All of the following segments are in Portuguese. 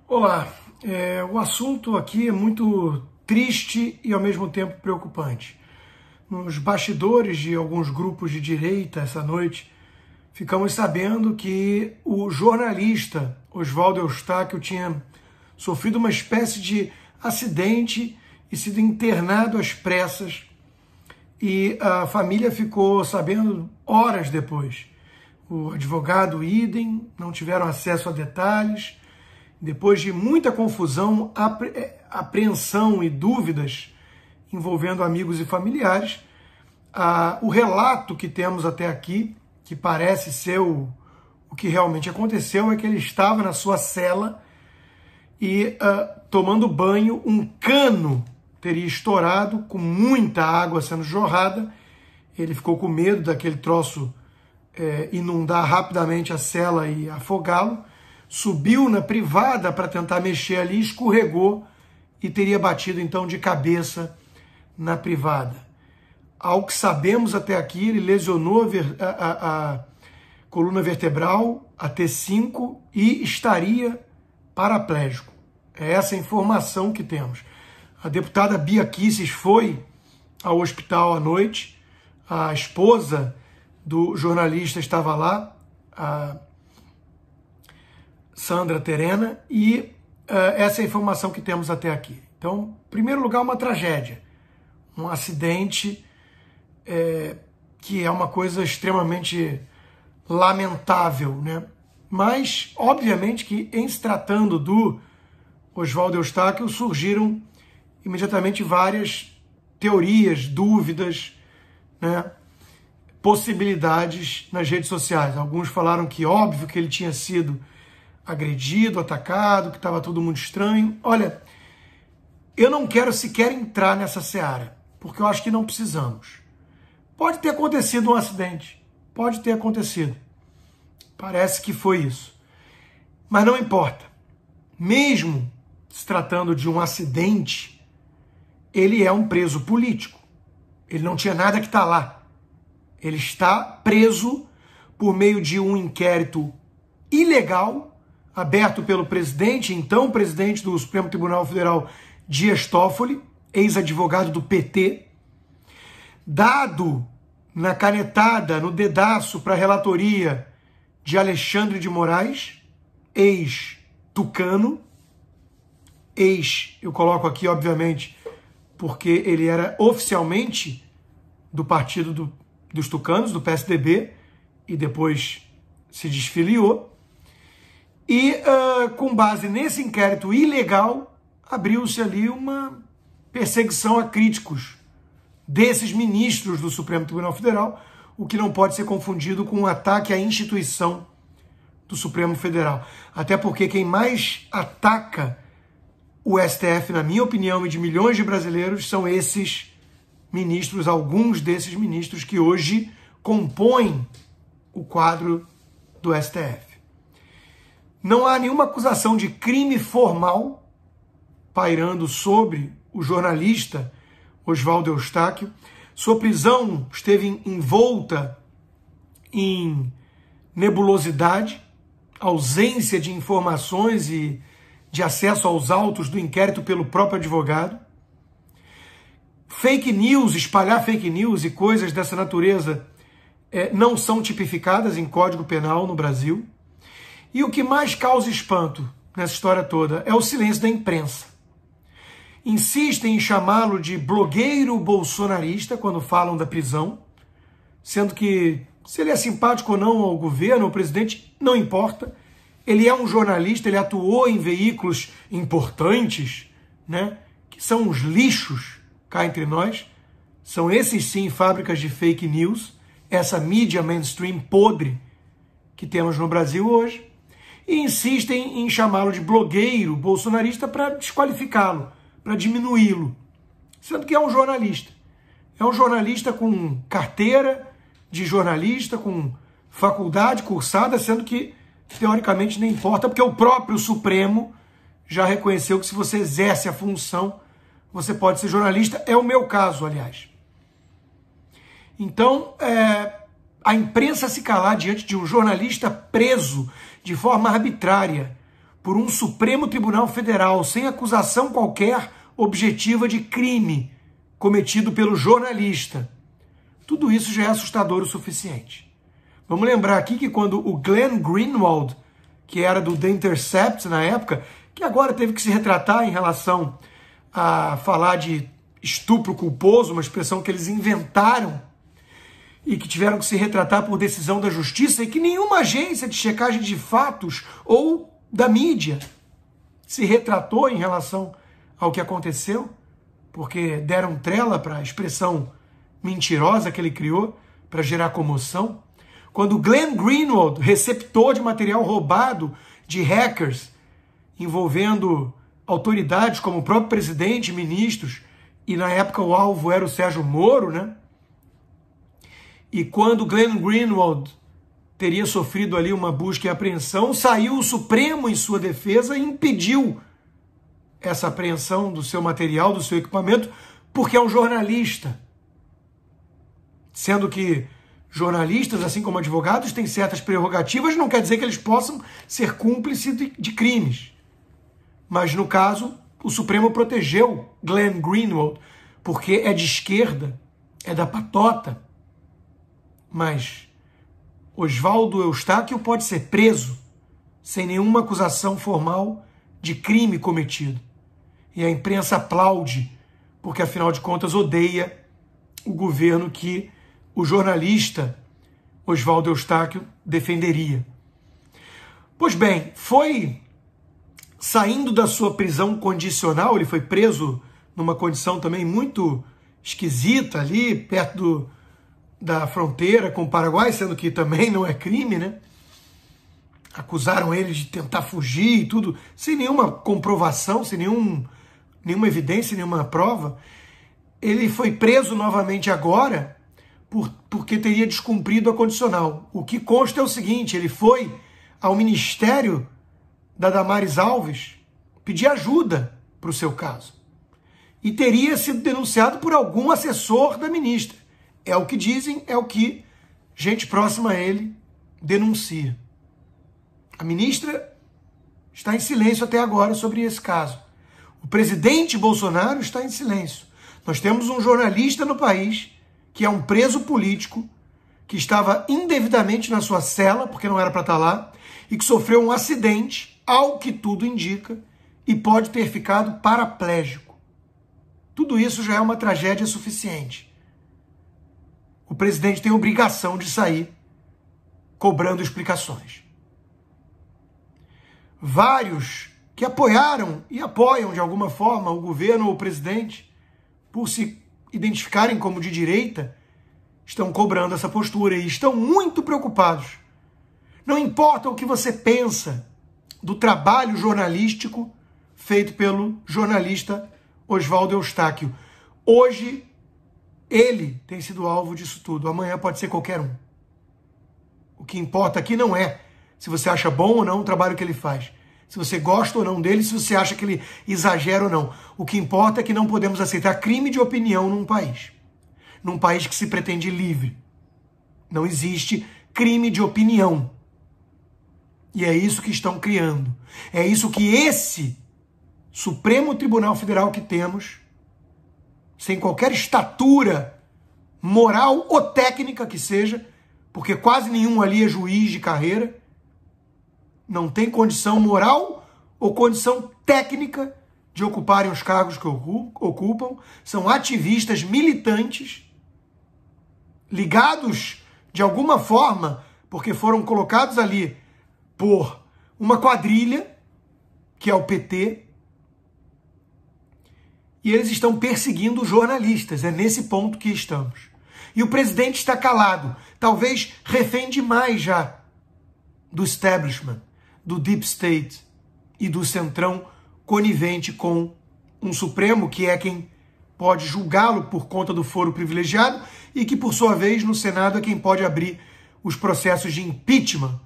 Olá, o assunto aqui é muito triste e ao mesmo tempo preocupante. Nos bastidores de alguns grupos de direita essa noite, ficamos sabendo que o jornalista Oswaldo Eustáquio tinha sofrido uma espécie de acidente e sido internado às pressas, e a família ficou sabendo horas depois. O advogado idem, não tiveram acesso a detalhes. Depois de muita confusão, apreensão e dúvidas envolvendo amigos e familiares, o relato que temos até aqui, que parece ser o que realmente aconteceu, é que ele estava na sua cela e tomando banho, um cano teria estourado com muita água sendo jorrada. Ele ficou com medo daquele troço inundar rapidamente a cela e afogá-lo. Subiu na privada para tentar mexer ali, escorregou e teria batido então de cabeça na privada. Ao que sabemos até aqui, ele lesionou a coluna vertebral, a T5, e estaria paraplégico. É essa a informação que temos. A deputada Bia Kicis foi ao hospital à noite, a esposa do jornalista estava lá, a Sandra Terena, e essa é a informação que temos até aqui. Então, em primeiro lugar, uma tragédia, um acidente que é uma coisa extremamente lamentável, né? Mas, obviamente, que em se tratando do Oswaldo Eustáquio, surgiram imediatamente várias teorias, dúvidas, né? Possibilidades nas redes sociais. Alguns falaram que óbvio que ele tinha sido agredido, atacado, que estava tudo muito estranho. Olha, eu não quero sequer entrar nessa seara, porque eu acho que não precisamos. Pode ter acontecido um acidente, pode ter acontecido. Parece que foi isso. Mas não importa. Mesmo se tratando de um acidente, ele é um preso político. Ele não tinha nada que estar lá. Ele está preso por meio de um inquérito ilegal aberto pelo presidente, então presidente do Supremo Tribunal Federal, Dias Toffoli, ex-advogado do PT, dado na canetada, no dedaço para a relatoria de Alexandre de Moraes, ex-tucano, eu coloco aqui, obviamente, porque ele era oficialmente do partido dos tucanos, do PSDB, e depois se desfiliou. E, com base nesse inquérito ilegal, abriu-se ali uma perseguição a críticos desses ministros do Supremo Tribunal Federal, o que não pode ser confundido com um ataque à instituição do Supremo Federal. Até porque quem mais ataca o STF, na minha opinião, e de milhões de brasileiros, são esses ministros, alguns desses ministros que hoje compõem o quadro do STF. Não há nenhuma acusação de crime formal pairando sobre o jornalista Oswaldo Eustáquio. Sua prisão esteve envolta em nebulosidade, ausência de informações e de acesso aos autos do inquérito pelo próprio advogado. Fake news, espalhar fake news e coisas dessa natureza não são tipificadas em Código Penal no Brasil. E o que mais causa espanto nessa história toda é o silêncio da imprensa. Insistem em chamá-lo de blogueiro bolsonarista quando falam da prisão, sendo que se ele é simpático ou não ao governo, ao presidente, não importa. Ele é um jornalista, ele atuou em veículos importantes, né, que são uns lixos cá entre nós. São esses sim fábricas de fake news, essa mídia mainstream podre que temos no Brasil hoje. E insistem em chamá-lo de blogueiro bolsonarista para desqualificá-lo, para diminuí-lo, sendo que é um jornalista. É um jornalista com carteira de jornalista, com faculdade cursada, sendo que, teoricamente, nem importa, porque o próprio Supremo já reconheceu que se você exerce a função, você pode ser jornalista. É o meu caso, aliás. Então, a imprensa se calar diante de um jornalista preso de forma arbitrária por um Supremo Tribunal Federal, sem acusação qualquer objetiva de crime cometido pelo jornalista. Tudo isso já é assustador o suficiente. Vamos lembrar aqui que quando o Glenn Greenwald, que era do The Intercept na época, que agora teve que se retratar em relação a falar de estupro culposo, uma expressão que eles inventaram e que tiveram que se retratar por decisão da justiça, e que nenhuma agência de checagem de fatos ou da mídia se retratou em relação ao que aconteceu, porque deram trela para a expressão mentirosa que ele criou para gerar comoção. Quando Glenn Greenwald, receptor de material roubado de hackers, envolvendo autoridades como o próprio presidente, ministros, e na época o alvo era o Sérgio Moro, né? E quando Glenn Greenwald teria sofrido ali uma busca e apreensão, saiu o Supremo em sua defesa e impediu essa apreensão do seu material, do seu equipamento, porque é um jornalista. Sendo que jornalistas, assim como advogados, têm certas prerrogativas, não quer dizer que eles possam ser cúmplices de crimes. Mas, no caso, o Supremo protegeu Glenn Greenwald, porque é de esquerda, é da patota. Mas Oswaldo Eustáquio pode ser preso sem nenhuma acusação formal de crime cometido. E a imprensa aplaude, porque, afinal de contas, odeia o governo que o jornalista Oswaldo Eustáquio defenderia. Pois bem, foi saindo da sua prisão condicional, ele foi preso numa condição também muito esquisita ali, perto da fronteira com o Paraguai, sendo que também não é crime, né? Acusaram ele de tentar fugir e tudo, sem nenhuma comprovação, sem nenhuma evidência, nenhuma prova. Ele foi preso novamente agora porque teria descumprido a condicional. O que consta é o seguinte: ele foi ao Ministério da Damares Alves pedir ajuda para o seu caso. E teria sido denunciado por algum assessor da ministra. É o que dizem, é o que gente próxima a ele denuncia. A ministra está em silêncio até agora sobre esse caso. O presidente Bolsonaro está em silêncio. Nós temos um jornalista no país que é um preso político, que estava indevidamente na sua cela, porque não era para estar lá, e que sofreu um acidente, ao que tudo indica, e pode ter ficado paraplégico. Tudo isso já é uma tragédia suficiente. O presidente tem obrigação de sair cobrando explicações. Vários que apoiaram e apoiam de alguma forma o governo ou o presidente, por se identificarem como de direita, estão cobrando essa postura e estão muito preocupados. Não importa o que você pensa do trabalho jornalístico feito pelo jornalista Oswaldo Eustáquio. Hoje, ele tem sido alvo disso tudo. Amanhã pode ser qualquer um. O que importa aqui não é se você acha bom ou não o trabalho que ele faz, se você gosta ou não dele, se você acha que ele exagera ou não. O que importa é que não podemos aceitar crime de opinião num país que se pretende livre. Não existe crime de opinião. E é isso que estão criando. É isso que esse Supremo Tribunal Federal que temos, sem qualquer estatura moral ou técnica que seja, porque quase nenhum ali é juiz de carreira, não tem condição moral ou condição técnica de ocuparem os cargos que ocupam, são ativistas militantes, ligados de alguma forma, porque foram colocados ali por uma quadrilha, que é o PT, e eles estão perseguindo jornalistas. É nesse ponto que estamos. E o presidente está calado, talvez refém demais já do establishment, do deep state e do centrão conivente com um Supremo que é quem pode julgá-lo por conta do foro privilegiado e que, por sua vez, no Senado é quem pode abrir os processos de impeachment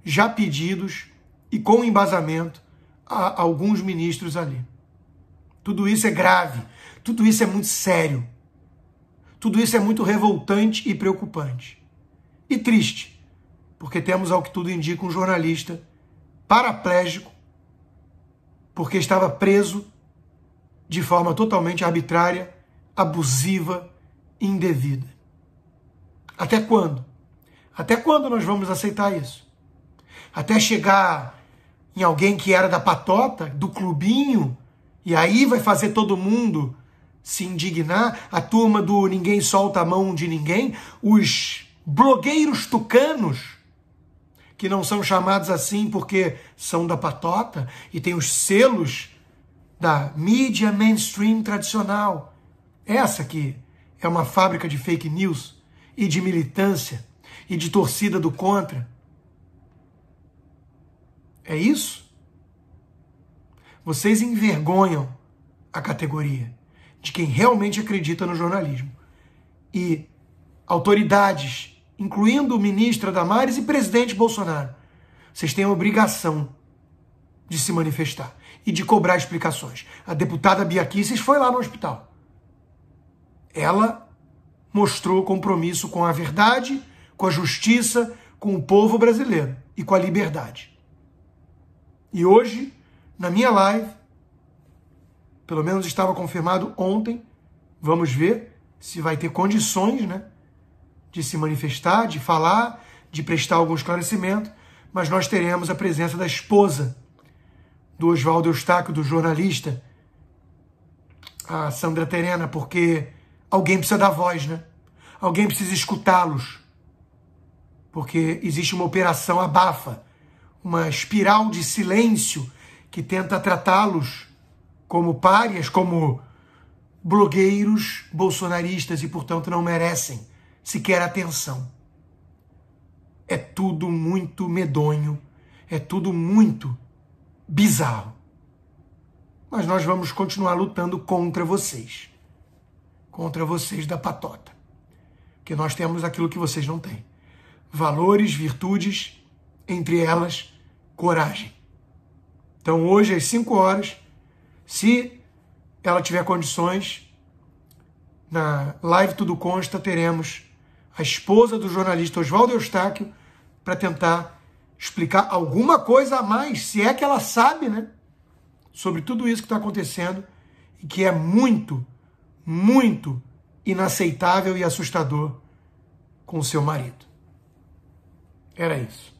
já pedidos e com embasamento a alguns ministros ali. Tudo isso é grave, tudo isso é muito sério, tudo isso é muito revoltante e preocupante. E triste, porque temos, ao que tudo indica, um jornalista paraplégico porque estava preso de forma totalmente arbitrária, abusiva, indevida. Até quando? Até quando nós vamos aceitar isso? Até chegar em alguém que era da patota, do clubinho, e aí vai fazer todo mundo se indignar, a turma do ninguém solta a mão de ninguém, os blogueiros tucanos, que não são chamados assim porque são da patota e tem os selos da mídia mainstream tradicional. Essa aqui é uma fábrica de fake news e de militância e de torcida do contra. É isso? Vocês envergonham a categoria de quem realmente acredita no jornalismo. E autoridades, incluindo o ministro Damares e presidente Bolsonaro, vocês têm a obrigação de se manifestar e de cobrar explicações. A deputada Bia Kicis foi lá no hospital. Ela mostrou compromisso com a verdade, com a justiça, com o povo brasileiro e com a liberdade. E hoje, na minha live, pelo menos estava confirmado ontem, vamos ver se vai ter condições, né, de se manifestar, de falar, de prestar algum esclarecimento, mas nós teremos a presença da esposa do Oswaldo Eustáquio, do jornalista, a Sandra Terena, porque alguém precisa dar voz, né? Alguém precisa escutá-los, porque existe uma operação abafa, uma espiral de silêncio que tenta tratá-los como párias, como blogueiros bolsonaristas e, portanto, não merecem sequer atenção. É tudo muito medonho, é tudo muito bizarro. Mas nós vamos continuar lutando contra vocês da patota, porque nós temos aquilo que vocês não têm: valores, virtudes, entre elas, coragem. Então hoje às 5 horas, se ela tiver condições, na live Tudo Consta teremos a esposa do jornalista Oswaldo Eustáquio para tentar explicar alguma coisa a mais, se é que ela sabe, né, sobre tudo isso que está acontecendo e que é muito, muito inaceitável e assustador com o seu marido. Era isso.